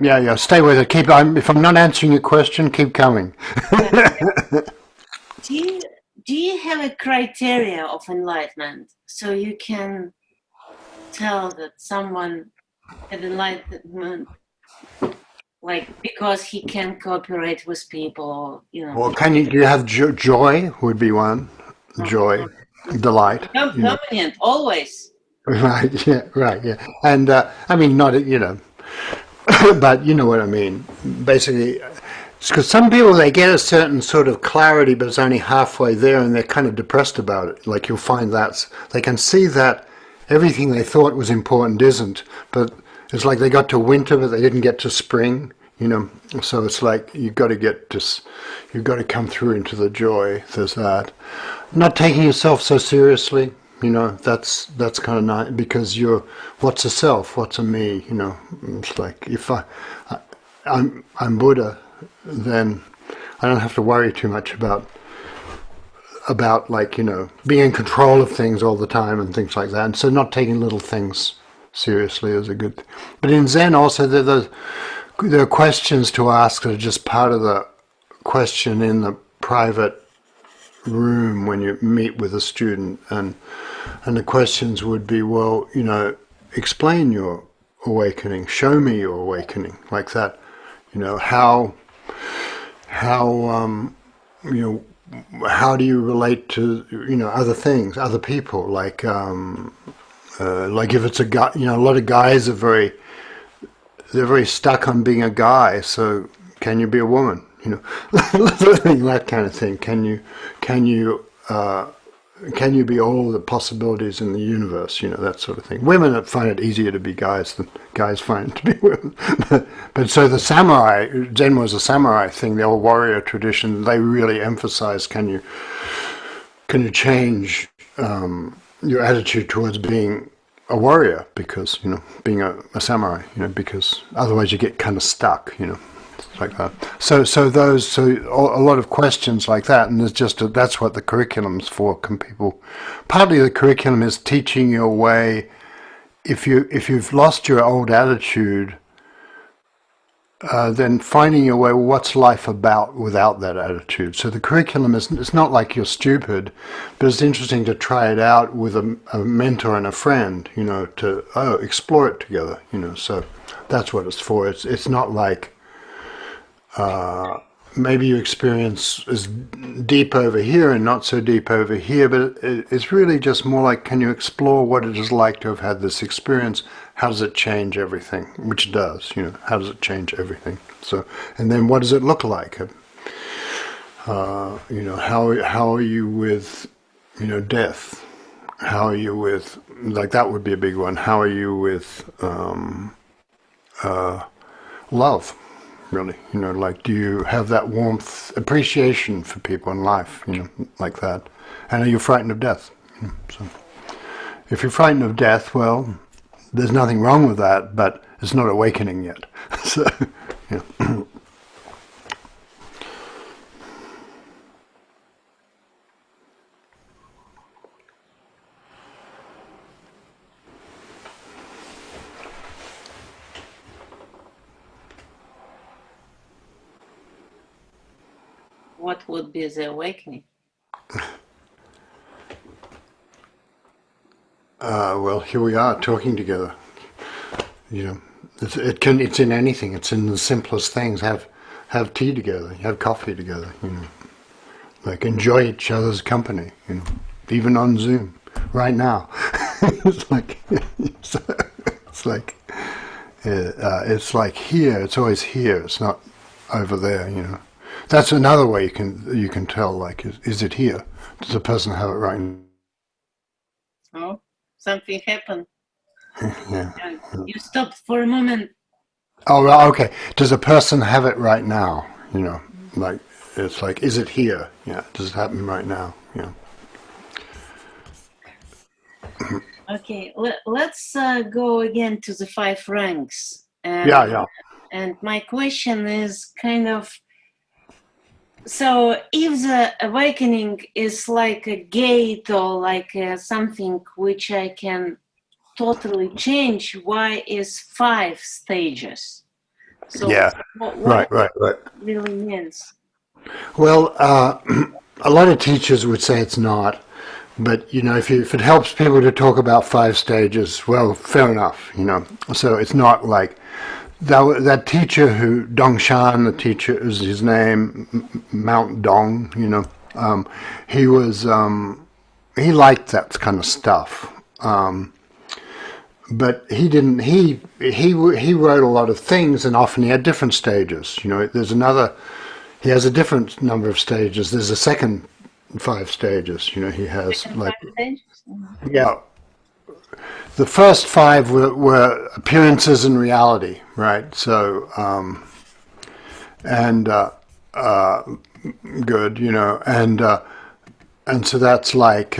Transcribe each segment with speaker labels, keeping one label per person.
Speaker 1: Yeah, yeah. Stay with it. If I'm not answering your question, keep coming.
Speaker 2: Do you do you have a criteria of enlightenment so you can tell that someone had enlightenment, like because he can cooperate with people, or
Speaker 1: Well, do you have joy? Would be one. Joy, delight.
Speaker 2: become
Speaker 1: You know.
Speaker 2: permanent always.
Speaker 1: Right. Yeah. Right. Yeah. And I mean, not but you know what I mean. Basically, it's because some people they get a certain sort of clarity, but it's only halfway there, and they're kind of depressed about it. Like you'll find that they can see that everything they thought was important isn't, but it's like they got to winter, but they didn't get to spring. You know, so it's like you've got to come through into the joy. There's that. Not taking yourself so seriously. You know, that's kind of nice because what's a self? What's a me? You know, it's like if I'm Buddha, then I don't have to worry too much about like being in control of things all the time and things like that. And so not taking little things seriously is a good thing. But in Zen also there are questions to ask that are just part of the question in the private room when you meet with a student, and the questions would be, well, explain your awakening, show me your awakening, like that. How how do you relate to other things, other people, like if it's a guy, a lot of guys they're very stuck on being a guy, so can you be a woman? That kind of thing. Can you be all the possibilities in the universe? That sort of thing. Women find it easier to be guys than guys find it to be women. But so the samurai, Zen was a samurai thing, the old warrior tradition. They really emphasized can you change your attitude towards being a warrior, because being a samurai, because otherwise you get kind of stuck, like that. So a lot of questions like that, and that's what the curriculum's for. Can people? Partly the curriculum is teaching you a way. If you've lost your old attitude, then finding your way. Well, what's life about without that attitude? So the curriculum it's not like you're stupid, but it's interesting to try it out with a mentor and a friend. To explore it together. So that's what it's for. It's not like. Maybe your experience is deep over here and not so deep over here, but it's really just more like, can you explore what it is like to have had this experience? How does it change everything? Which does, how does it change everything? So, and then what does it look like? How are you with, death? How are you with, like that would be a big one. How are you with love? Really, like, do you have that warmth, appreciation for people in life, like that? And are you frightened of death? So, if you're frightened of death, well, there's nothing wrong with that, but it's not awakening yet. So, yeah.
Speaker 2: What would be the awakening?
Speaker 1: Well, here we are talking together. It's in anything. It's in the simplest things. Have tea together. Have coffee together. Like enjoy each other's company. Even on Zoom right now. It's like it's like it's like here. It's always here. It's not over there. That's another way you can tell. Like, is it here? Does the person have it right now?
Speaker 2: Oh, something happened.
Speaker 1: Yeah.
Speaker 2: You stopped for a moment.
Speaker 1: Oh, well, okay. Does a person have it right now? Like it's like, is it here? Yeah. Does it happen right now? Yeah.
Speaker 2: Okay, let's go again to the five ranks.
Speaker 1: Yeah, yeah.
Speaker 2: And my question is kind of, so if the awakening is like a gate or like something which I can totally change, why is five stages? So
Speaker 1: Yeah.
Speaker 2: what
Speaker 1: Right.
Speaker 2: it really means?
Speaker 1: Well, a lot of teachers would say it's not, but if it helps people to talk about 5 stages, well, fair enough. So it's not like that teacher who Dongshan, the teacher is his name, Mount Dong. He was he liked that kind of stuff. But he didn't. He wrote a lot of things, and often he had different stages. There's another. He has a different number of stages. There's a second 5 stages. He has
Speaker 2: Second
Speaker 1: like
Speaker 2: 5 stages?
Speaker 1: yeah. The first 5 were appearances and reality, right? So and good, and so that's like.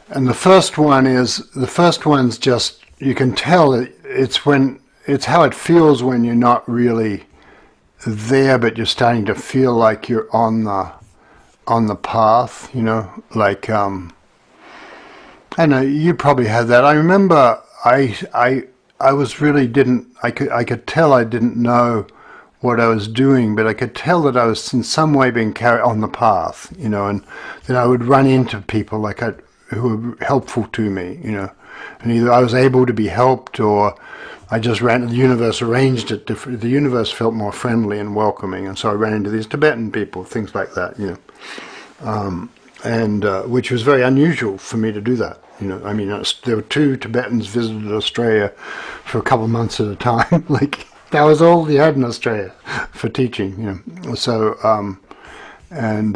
Speaker 1: And the first one's just, you can tell it's how it feels when you're not really there, but you're starting to feel like you're on the path, like I know you probably had that. I remember I was really I could tell I didn't know what I was doing, but I could tell that I was in some way being carried on the path, and then I would run into people who were helpful to me, and either I was able to be helped or I just the universe arranged it different. The universe felt more friendly and welcoming, and so I ran into these Tibetan people, things like that, and which was very unusual for me to do that. I mean, there were 2 Tibetans visited Australia for a couple of months at a time. Like that was all you had in Australia for teaching, So and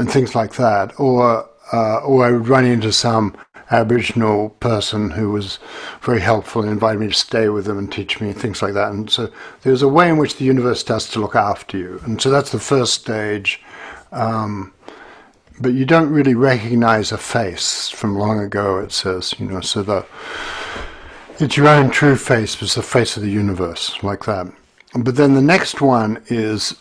Speaker 1: things like that, or I would run into some Aboriginal person who was very helpful and invited me to stay with them and teach me things like that. And so there's a way in which the universe starts to look after you. And so that's the first stage. But you don't really recognize a face from long ago, it says, so it's your own true face, it's the face of the universe, like that. But then the next one is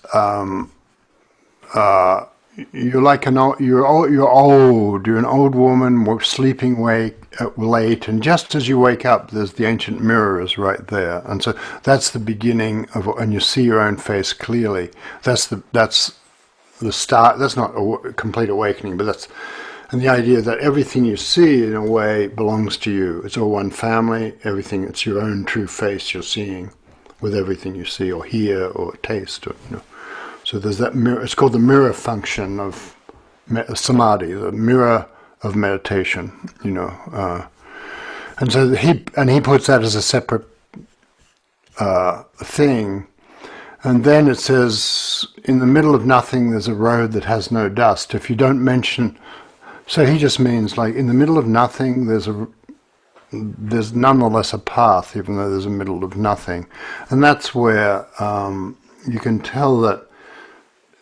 Speaker 1: you're like you're old. You're an old woman sleeping late, and just as you wake up, there's the ancient mirrors right there, and so that's the beginning and you see your own face clearly. That's the start. That's not a complete awakening, but and the idea that everything you see in a way belongs to you. It's all one family. Everything. It's your own true face you're seeing, with everything you see or hear or taste, or So there's that mirror. It's called the mirror function of samadhi, the mirror of meditation. And so he puts that as a separate thing. And then it says, in the middle of nothing, there's a road that has no dust. If you don't mention, so he just means like in the middle of nothing, there's nonetheless a path, even though there's a middle of nothing, and that's where you can tell that.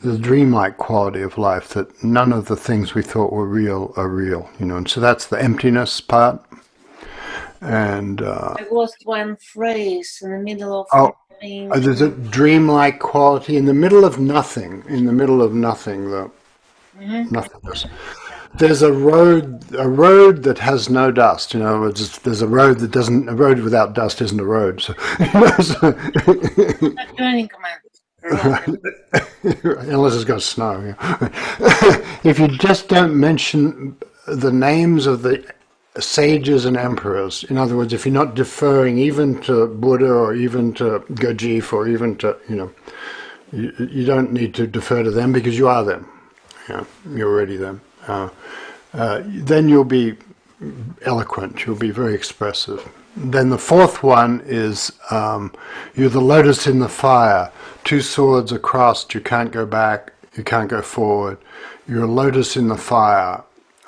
Speaker 1: The dreamlike quality of life, that none of the things we thought were real are real, and so that's the emptiness part. And
Speaker 2: I lost one phrase in the middle of nothing.
Speaker 1: There's a dreamlike quality in the middle of nothing. In the middle of nothing, nothingness. There's a road that has no dust. There's a road that doesn't. A road without dust isn't a road. So,
Speaker 2: Not joining command.
Speaker 1: Unless it's got snow. If you just don't mention the names of the sages and emperors, in other words, if you're not deferring even to Buddha or even to Gurdjieff or even to, you don't need to defer to them because you are them. You're already them. Then you'll be eloquent, you'll be very expressive. Then the 4th one is you're the lotus in the fire. 2 swords are crossed, you can't go back, you can't go forward. You're a lotus in the fire,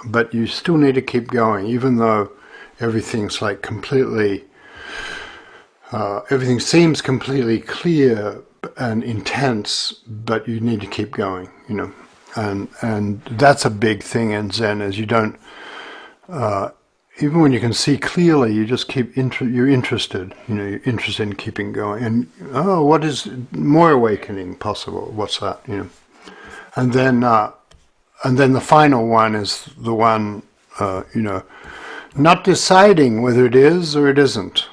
Speaker 1: but you still need to keep going, even though everything's like completely, everything seems completely clear and intense, but you need to keep going, and that's a big thing in Zen, is you don't, even when you can see clearly, you just keep you're interested. You're interested in keeping going. And what is more awakening possible? What's that? And then the final one is the one, not deciding whether it is or it isn't.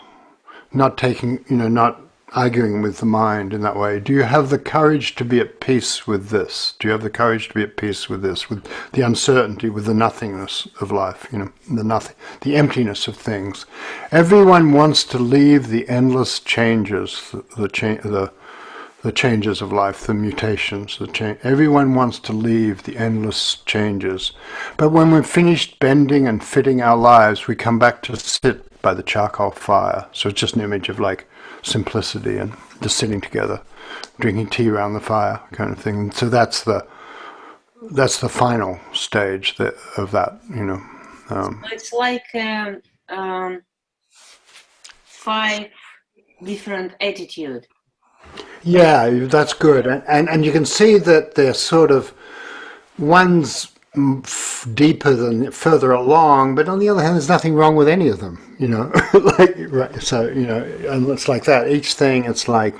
Speaker 1: Not taking, not arguing with the mind in that way. Do you have the courage to be at peace with this? Do you have the courage to be at peace with this, with the uncertainty, with the nothingness of life, the nothing, the emptiness of things? Everyone wants to leave the endless changes, the changes of life, the mutations, everyone wants to leave the endless changes. But when we've finished bending and fitting our lives, we come back to sit by the charcoal fire. So it's just an image of like simplicity and just sitting together, drinking tea around the fire kind of thing. And so that's the final stage of that,
Speaker 2: It's like 5 different attitudes.
Speaker 1: Yeah, that's good. And you can see that they're sort of, one's deeper than further along, but on the other hand, there's nothing wrong with any of them, right? So, and it's like that. Each thing, it's like,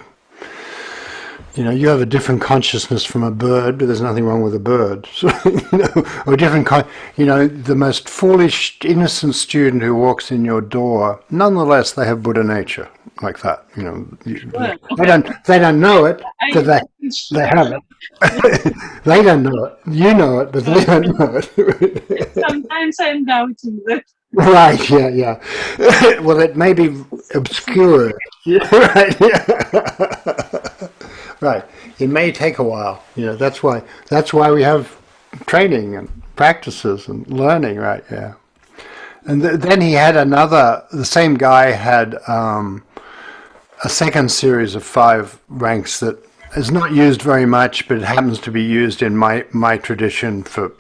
Speaker 1: you have a different consciousness from a bird, but there's nothing wrong with a bird. So, or a different the most foolish, innocent student who walks in your door, nonetheless, they have Buddha nature, like that. They don't know it, but they have it. They don't know it. You know it, but they don't know it.
Speaker 2: Sometimes I'm doubting that.
Speaker 1: Right, yeah. Well, it may be obscure. Right, yeah. Right. It may take a while. That's why we have training and practices and learning, right? Yeah. And then he had the same guy had a second series of 5 ranks that is not used very much, but it happens to be used in my tradition for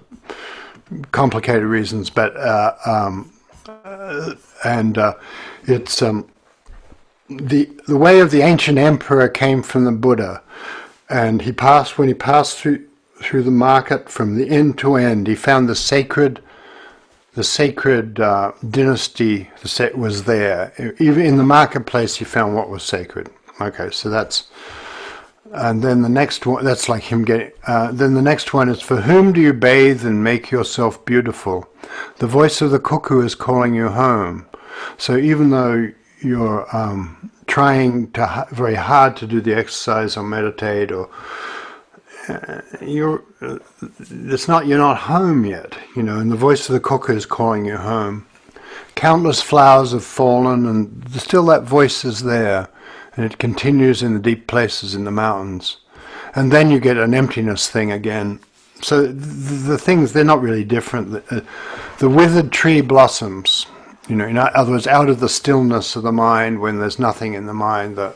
Speaker 1: complicated reasons. But it's the way of the ancient emperor came from the Buddha, and when he passed through the market from the end to end, he found the sacred dynasty was there. Even in the marketplace, he found what was sacred. Okay, so and then the next one, that's like him getting, then the next one is, for whom do you bathe and make yourself beautiful? The voice of the cuckoo is calling you home. So even though you're trying very hard to do the exercise or meditate, or you're not home yet, and the voice of the cuckoo is calling you home. Countless flowers have fallen, and still that voice is there, and it continues in the deep places in the mountains. And then you get an emptiness thing again. So the things, they're not really different. The withered tree blossoms. In other words, out of the stillness of the mind, when there's nothing in the mind, the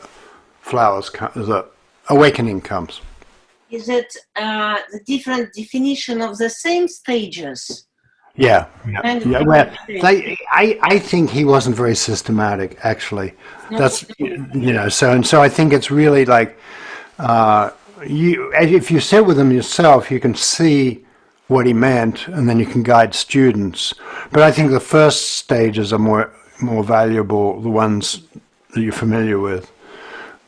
Speaker 1: flowers come, the awakening comes.
Speaker 2: Is it the different definition of the same stages?
Speaker 1: Yeah. Well, I think he wasn't very systematic, actually. That's So I think it's really like if you sit with him yourself, you can see what he meant, and then you can guide students. But I think the first stages are more valuable, the ones that you're familiar with.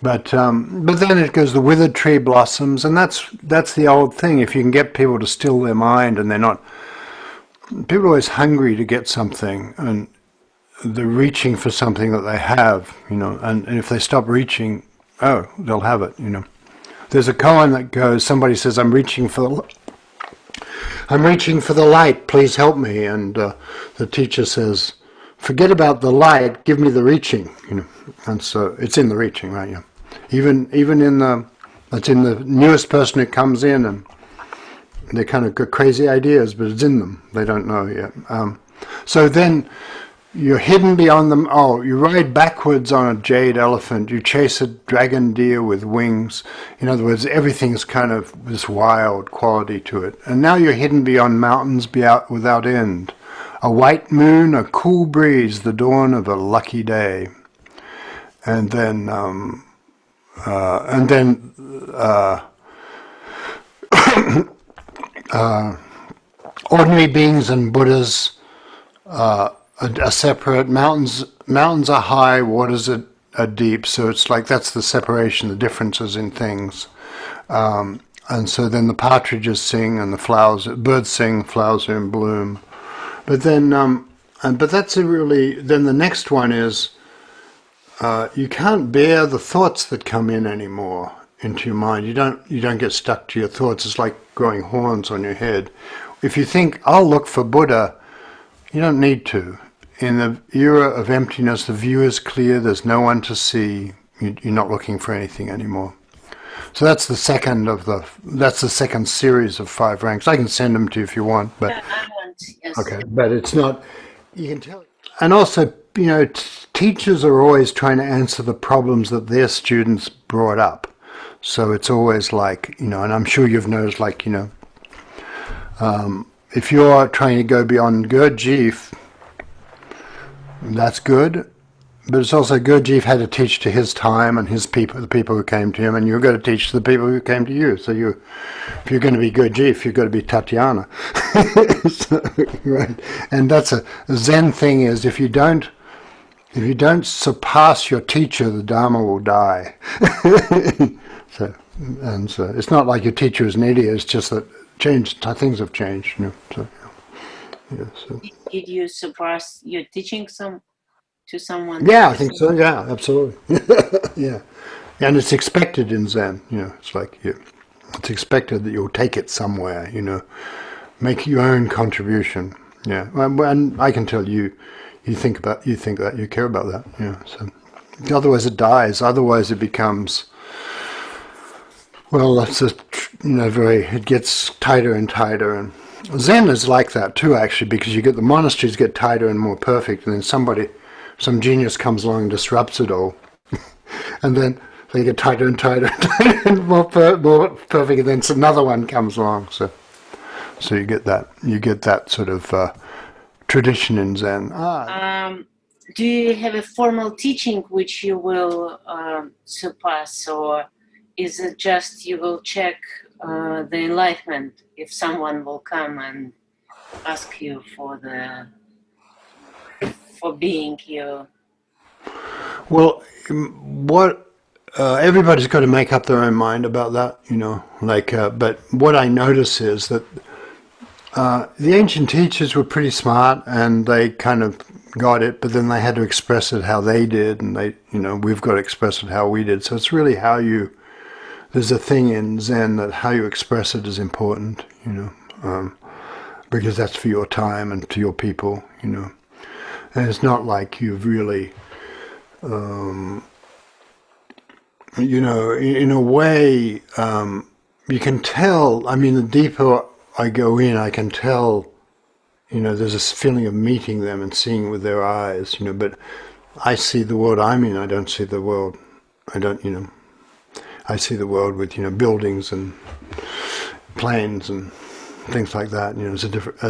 Speaker 1: But then it goes, the withered tree blossoms, and that's the old thing. If you can get people to still their mind, and people are always hungry to get something, and they're reaching for something that they have, and if they stop reaching, they'll have it, There's a koan that goes, somebody says, I'm reaching for the light, please help me. And the teacher says, forget about the light, give me the reaching. And so it's in the reaching, right? Yeah. Even it's in the newest person who comes in, and they kind of got crazy ideas, but it's in them. They don't know yet. So then you're hidden beyond them. Oh, you ride backwards on a jade elephant. You chase a dragon deer with wings. In other words, everything's kind of this wild quality to it. And now you're hidden beyond mountains without end. A white moon, a cool breeze, the dawn of a lucky day. And then, ordinary beings and Buddhas are separate. Mountains are high, waters are deep. So it's like that's the separation, the differences in things. And so then the partridges sing and the birds sing, flowers are in bloom. But then, but that's then the next one is you can't bear the thoughts that come in anymore into your mind. You don't get stuck to your thoughts. It's like growing horns on your head. If you think, I'll look for Buddha, you don't need to. In the era of emptiness, the view is clear, there's no one to see, you're not looking for anything anymore. So that's the second series of 5 ranks. I can send them to you if you want, but
Speaker 2: I want, yes.
Speaker 1: okay, but it's not, you can tell. And also, teachers are always trying to answer the problems that their students brought up. So it's always like, and I'm sure you've noticed, like, if you're trying to go beyond Gurdjieff, that's good, but it's also Gurdjieff had to teach to his time and his people, the people who came to him, and you've got to teach to the people who came to you. So if you're going to be Gurdjieff, you've got to be Tatiana, so, right? And that's a Zen thing is if you don't surpass your teacher, the Dharma will die. So it's not like your teacher is an idiot. It's just that things have changed. So. Yeah, so.
Speaker 2: Did you surpass your teaching to someone?
Speaker 1: Yeah, I think so. Yeah, absolutely. Yeah, and it's expected in Zen. It's like it's expected that you'll take it somewhere. Make your own contribution. Yeah, and I can tell you think that, you care about that. Yeah, so otherwise it dies. Otherwise it becomes. Well, that's it gets tighter and tighter, and Zen is like that too, actually, because the monasteries get tighter and more perfect, and then some genius comes along and disrupts it all, and then they get tighter and tighter and tighter and more perfect, and then another one comes along. So you get that sort of tradition in Zen.
Speaker 2: Do you have a formal teaching which you will surpass, or is it just you will check the enlightenment if someone will come and ask you for being you?
Speaker 1: Well, what everybody's got to make up their own mind about that, but what I notice is that the ancient teachers were pretty smart and they kind of got it, but then they had to express it how they did, and we've got to express it how we did. So it's really there's a thing in Zen that how you express it is important, because that's for your time and to your people, And it's not like you've really, in a way, you can tell, the deeper I go in, I can tell, there's this feeling of meeting them and seeing with their eyes, but I see the world I'm in, I don't see the world, I see the world with buildings and planes and things like that. It's a different.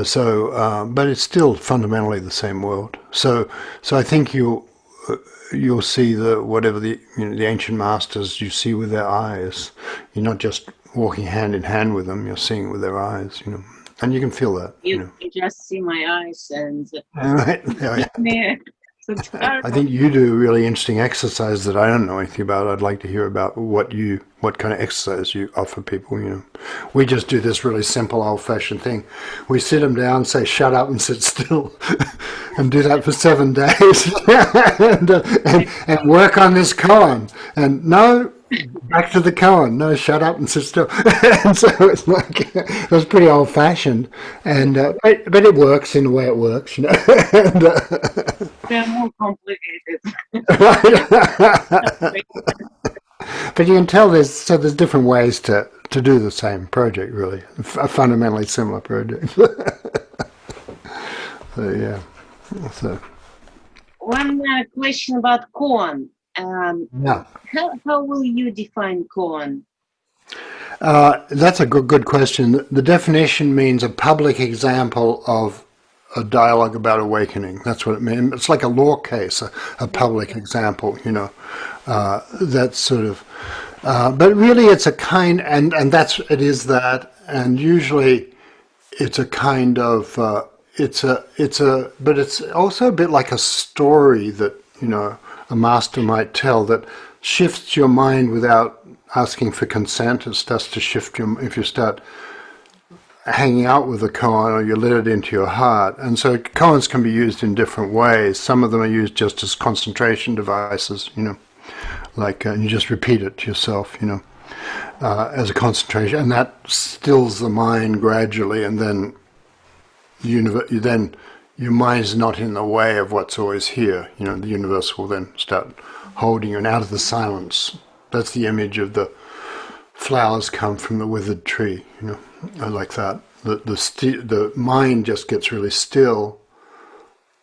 Speaker 1: But it's still fundamentally the same world. So I think you'll see whatever the ancient masters you see with their eyes. You're not just walking hand in hand with them. You're seeing with their eyes. And you can feel that.
Speaker 2: You just see my eyes and.
Speaker 1: Right. Yeah. I think you do a really interesting exercise that I don't know anything about. I'd like to hear about what kind of exercise you offer people. We just do this really simple, old-fashioned thing. We sit them down, say, "Shut up and sit still," and do that for 7 days, and work on this koan. And no, back to the koan. No, shut up and sit still. And so it's like it was pretty old-fashioned, and but it works in the way it works.
Speaker 2: They're more complicated.
Speaker 1: But you can tell there's different ways to do the same project, really, a fundamentally similar project. So yeah. So
Speaker 2: One question about koan.
Speaker 1: yeah.
Speaker 2: How will you define koan?
Speaker 1: That's a good question. The definition means a public example of a dialogue about awakening. That's what it means. It's like a law case, a public example, that's sort of, but really it's a kind, and it is that, and usually it's a kind of, but it's also a bit like a story that, a master might tell that shifts your mind without asking for consent. It starts to shift if you start hanging out with a koan, or you let it into your heart. And so koans can be used in different ways. Some of them are used just as concentration devices, like you just repeat it to yourself, as a concentration, and that stills the mind gradually, and then your mind is not in the way of what's always here. The universe will then start holding you, and out of the silence, that's the image of the flowers come from the withered tree, like that. The mind just gets really still,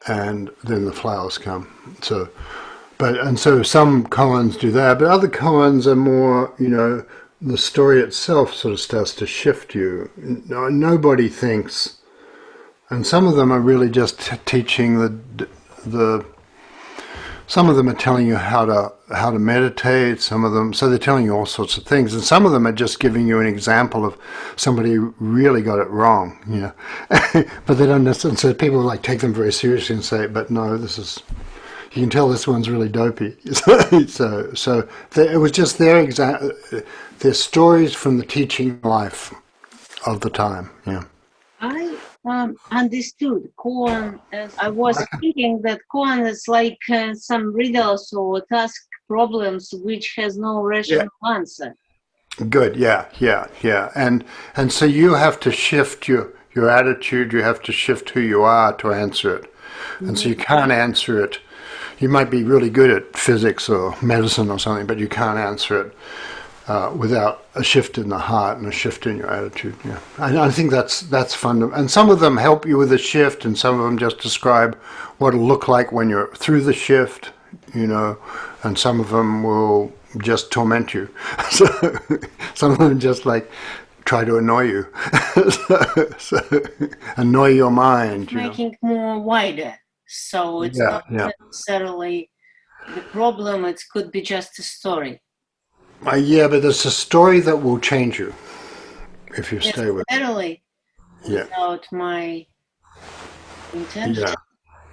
Speaker 1: and then the flowers come. So some koans do that, but other koans are more, the story itself sort of starts to shift you. Nobody thinks, and some of them are really just teaching the. Some of them are telling you how to meditate. Some of them, so they're telling you all sorts of things, and some of them are just giving you an example of somebody who really got it wrong, but they don't necessarily. So people like take them very seriously and say, "But no, this is." You can tell this one's really dopey. so it was just their stories from the teaching life of the time. Yeah.
Speaker 2: I understood koan as I was thinking that koan is like some riddles or task problems which has no rational answer.
Speaker 1: Good. Yeah. And so you have to shift your attitude. You have to shift who you are to answer it. And so you can't answer it. You might be really good at physics or medicine or something, but you can't answer it without a shift in the heart and a shift in your attitude. Yeah, I think that's fundamental. And some of them help you with the shift, and some of them just describe what it'll look like when you're through the shift, and some of them will just torment you. So some of them just like try to annoy you, so annoy your mind.
Speaker 2: Making more wider. So it's not necessarily the problem, it could be just a story.
Speaker 1: Yeah, but it's a story that will change you if you stay with it.
Speaker 2: Necessarily without my intention.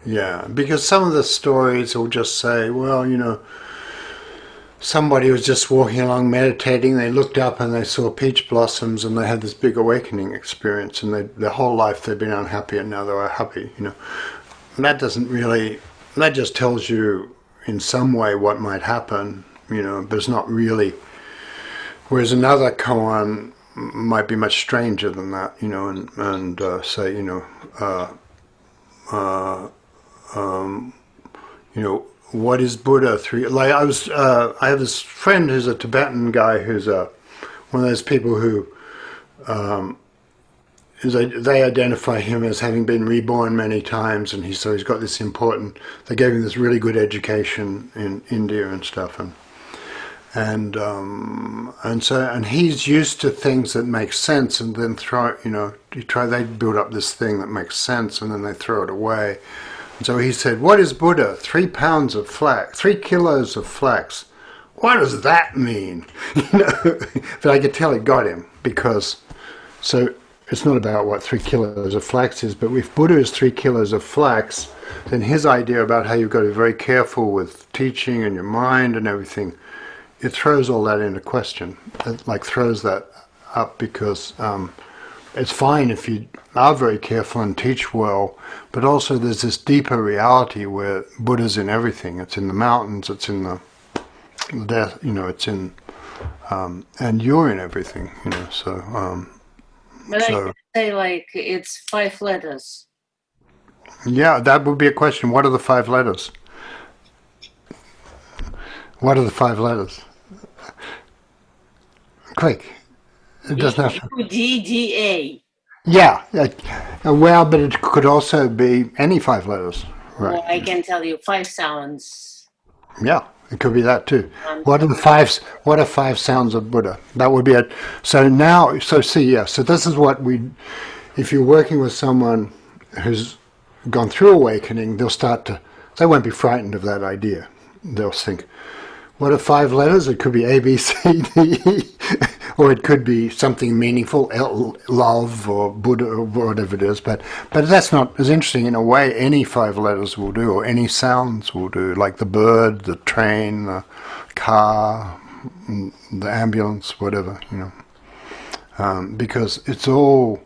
Speaker 1: Yeah, because some of the stories will just say, well, somebody was just walking along meditating, they looked up and they saw peach blossoms and they had this big awakening experience, and their whole life they've been unhappy and now they're happy, And that just tells you in some way what might happen, but it's not really. Whereas another koan might be much stranger than that, and say, what is Buddha? I have this friend who's a Tibetan guy who's one of those people who they identify him as having been reborn many times, and he's got this important. They gave him this really good education in India and stuff, and he's used to things that make sense, and then they build up this thing that makes sense, and then they throw it away. And so he said, "What is Buddha? 3 pounds of flax, 3 kilos of flax. What does that mean?" But I could tell it got him, because it's not about what 3 kilos of flax is, but if Buddha is 3 kilos of flax, then his idea about how you've got to be very careful with teaching and your mind and everything, it throws all that into question. It throws that up, because it's fine if you are very careful and teach well, but also there's this deeper reality where Buddha's in everything. It's in the mountains, it's in the death, it's in, and you're in everything, so.
Speaker 2: But I could say it's 5 letters.
Speaker 1: Yeah, that would be a question. What are the 5 letters? What are the 5 letters? Quick. It doesn't have to.
Speaker 2: D-D-A.
Speaker 1: Yeah. Well, but it could also be any 5 letters. Right.
Speaker 2: Well, I can tell you 5 sounds.
Speaker 1: Yeah, it could be that too. What are 5 sounds of Buddha? That would be it. So this is what if you're working with someone who's gone through awakening, they won't be frightened of that idea. They'll think, what are 5 letters? It could be A, B, C, D, E, or it could be something meaningful, love or Buddha or whatever it is. But that's not as interesting. In a way, any 5 letters will do, or any sounds will do, like the bird, the train, the car, the ambulance, whatever, because it's all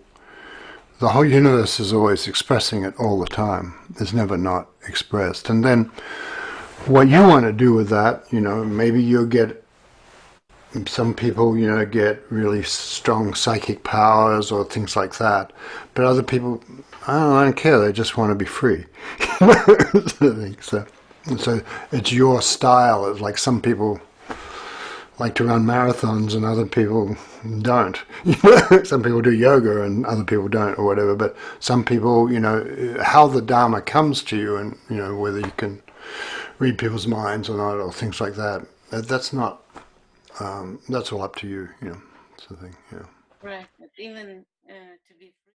Speaker 1: the whole universe is always expressing it all the time. It's never not expressed. And then what you want to do with that, maybe you'll get, some people, get really strong psychic powers or things like that. But other people, I don't care. They just want to be free. So it's your style. It's like some people like to run marathons and other people don't. Some people do yoga and other people don't, or whatever. But some people, how the Dharma comes to you, and whether you can read people's minds or not, or things like that. That's not. That's all up to you. It's the thing.
Speaker 2: Right. But even to be free.